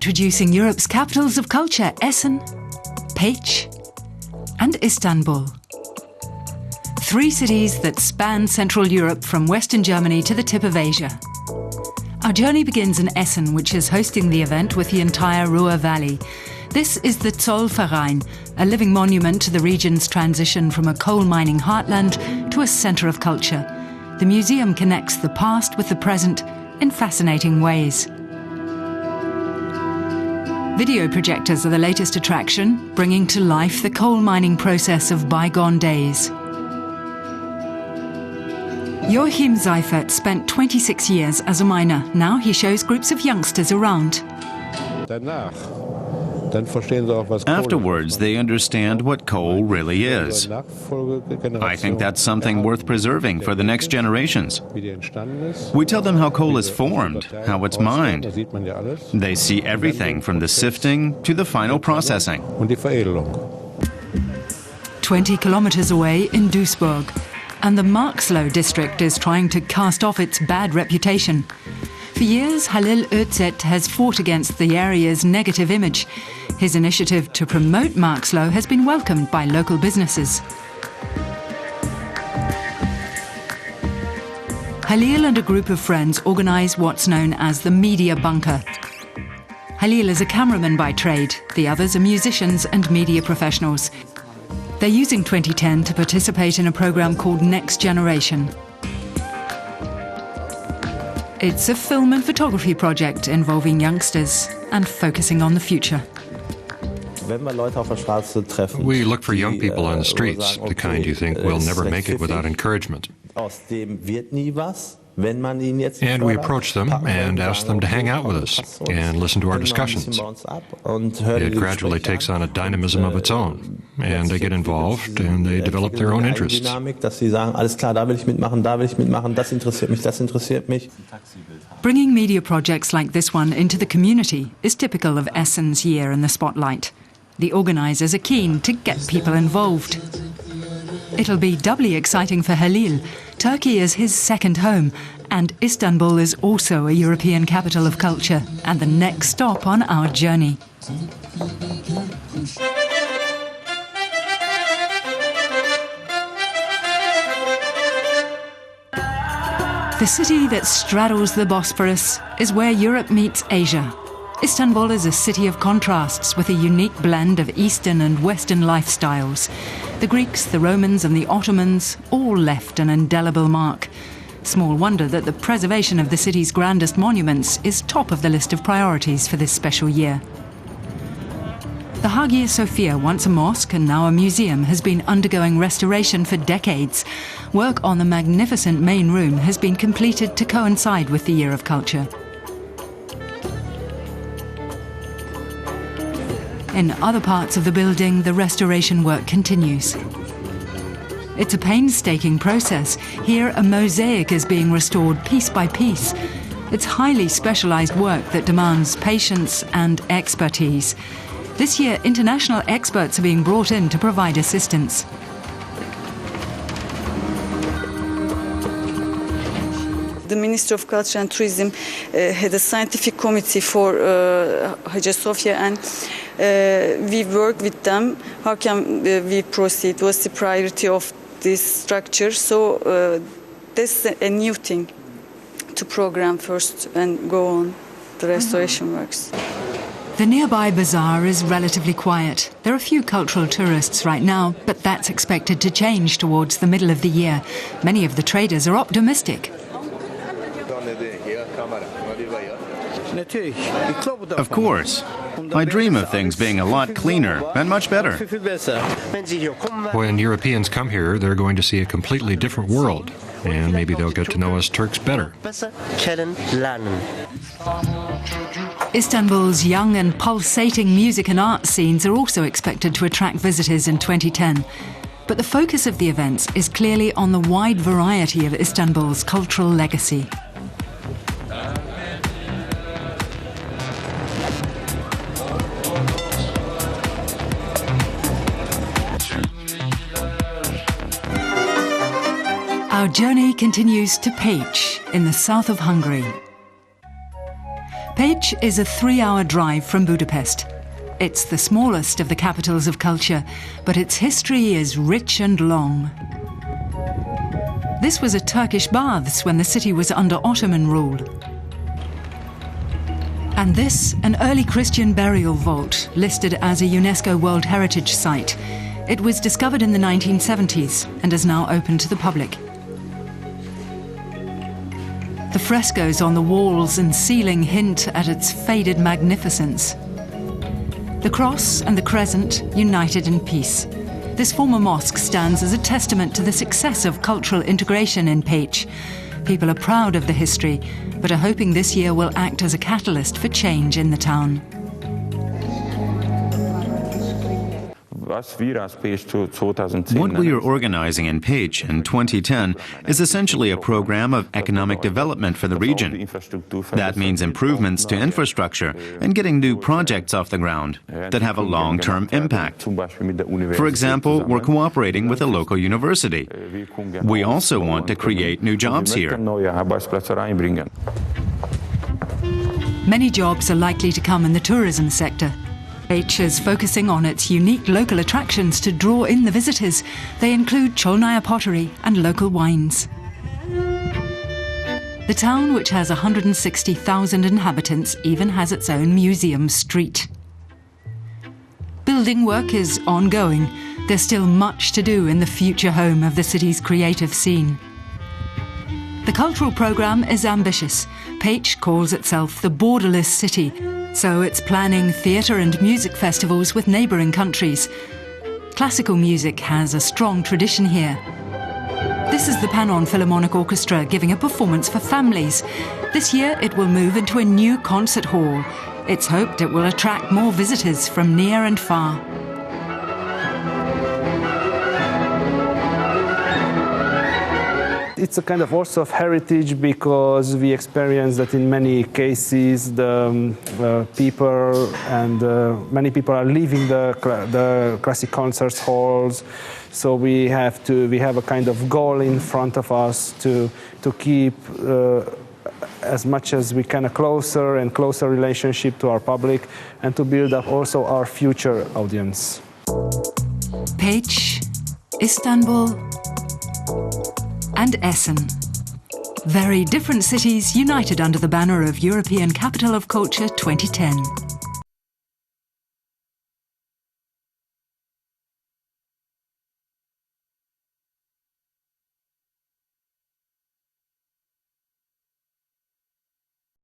introducing Europe's capitals of culture, Essen, Pécs and Istanbul. 3 cities that span Central Europe from Western Germany to the tip of Asia. Our journey begins in Essen, which is hosting the event with the entire Ruhr Valley. This is the Zollverein, a living monument to the region's transition from a coal mining heartland to a centre of culture. The museum connects the past with the present in fascinating ways. Video projectors are the latest attraction, bringing to life the coal mining process of bygone days. Joachim Seifert spent 26 years as a miner. Now he shows groups of youngsters around. Afterwards, they understand what coal really is. I think that's something worth preserving for the next generations. We tell them how coal is formed, how it's mined. They see everything from the sifting to the final processing. 20 kilometers away in Duisburg, and the Marxloh district is trying to cast off its bad reputation. For years, Halil Özet has fought against the area's negative image. His initiative to promote Marxloh has been welcomed by local businesses. Halil and a group of friends organise what's known as the Media Bunker. Halil is a cameraman by trade. The others are musicians and media professionals. They're using 2010 to participate in a programme called Next Generation. It's a film and photography project involving youngsters and focusing on the future. We look for young people on the streets, the kind you think will never make it without encouragement. And we approach them and ask them to hang out with us and listen to our discussions. It gradually takes on a dynamism of its own, and they get involved and they develop their own interests. Bringing media projects like this one into the community is typical of Essen's year in the spotlight. The organisers are keen to get people involved. It'll be doubly exciting for Halil. Turkey is his second home, and Istanbul is also a European capital of culture and the next stop on our journey. The city that straddles the Bosphorus is where Europe meets Asia. Istanbul is a city of contrasts with a unique blend of Eastern and Western lifestyles. The Greeks, the Romans and the Ottomans all left an indelible mark. Small wonder that the preservation of the city's grandest monuments is top of the list of priorities for this special year. The Hagia Sophia, once a mosque and now a museum, has been undergoing restoration for decades. Work on the magnificent main room has been completed to coincide with the Year of Culture. In other parts of the building, the restoration work continues. It's a painstaking process. Here, a mosaic is being restored piece by piece. It's highly specialised work that demands patience and expertise. This year, international experts are being brought in to provide assistance. The Ministry of Culture and Tourism had a scientific committee for Hagia Sophia, and we worked with them. How can we proceed? What's the priority of this structure? So that's a new thing to program first and go on the restoration works. The nearby bazaar is relatively quiet. There are few cultural tourists right now, but that's expected to change towards the middle of the year. Many of the traders are optimistic. Of course. I dream of things being a lot cleaner and much better. When Europeans come here, they're going to see a completely different world, and maybe they'll get to know us Turks better. Istanbul's young and pulsating music and art scenes are also expected to attract visitors in 2010. But the focus of the events is clearly on the wide variety of Istanbul's cultural legacy. Our journey continues to Pécs in the south of Hungary. Pécs is a 3-hour drive from Budapest. It's the smallest of the capitals of culture, but its history is rich and long. This was a Turkish baths when the city was under Ottoman rule. And this, an early Christian burial vault, listed as a UNESCO World Heritage Site. It was discovered in the 1970s and is now open to the public. The frescoes on the walls and ceiling hint at its faded magnificence. The cross and the crescent united in peace. This former mosque stands as a testament to the success of cultural integration in Pécs. People are proud of the history, but are hoping this year will act as a catalyst for change in the town. What we are organizing in Pécs in 2010 is essentially a program of economic development for the region. That means improvements to infrastructure and getting new projects off the ground that have a long-term impact. For example, we're cooperating with a local university. We also want to create new jobs here. Many jobs are likely to come in the tourism sector. Pécs is focusing on its unique local attractions to draw in the visitors. They include Cholnaya pottery and local wines. The town, which has 160,000 inhabitants, even has its own museum street. Building work is ongoing. There's still much to do in the future home of the city's creative scene. The cultural programme is ambitious. Pécs calls itself the borderless city, so it's planning theatre and music festivals with neighbouring countries. Classical music has a strong tradition here. This is the Pannon Philharmonic Orchestra giving a performance for families. This year it will move into a new concert hall. It's hoped it will attract more visitors from near and far. It's a kind of also of heritage because we experience that in many cases the people and many people are leaving the classic concert halls. So we have a kind of goal in front of us to keep as much as we can a closer and closer relationship to our public and to build up also our future audience. Pécs, Istanbul, and Essen. Very different cities united under the banner of European Capital of Culture 2010.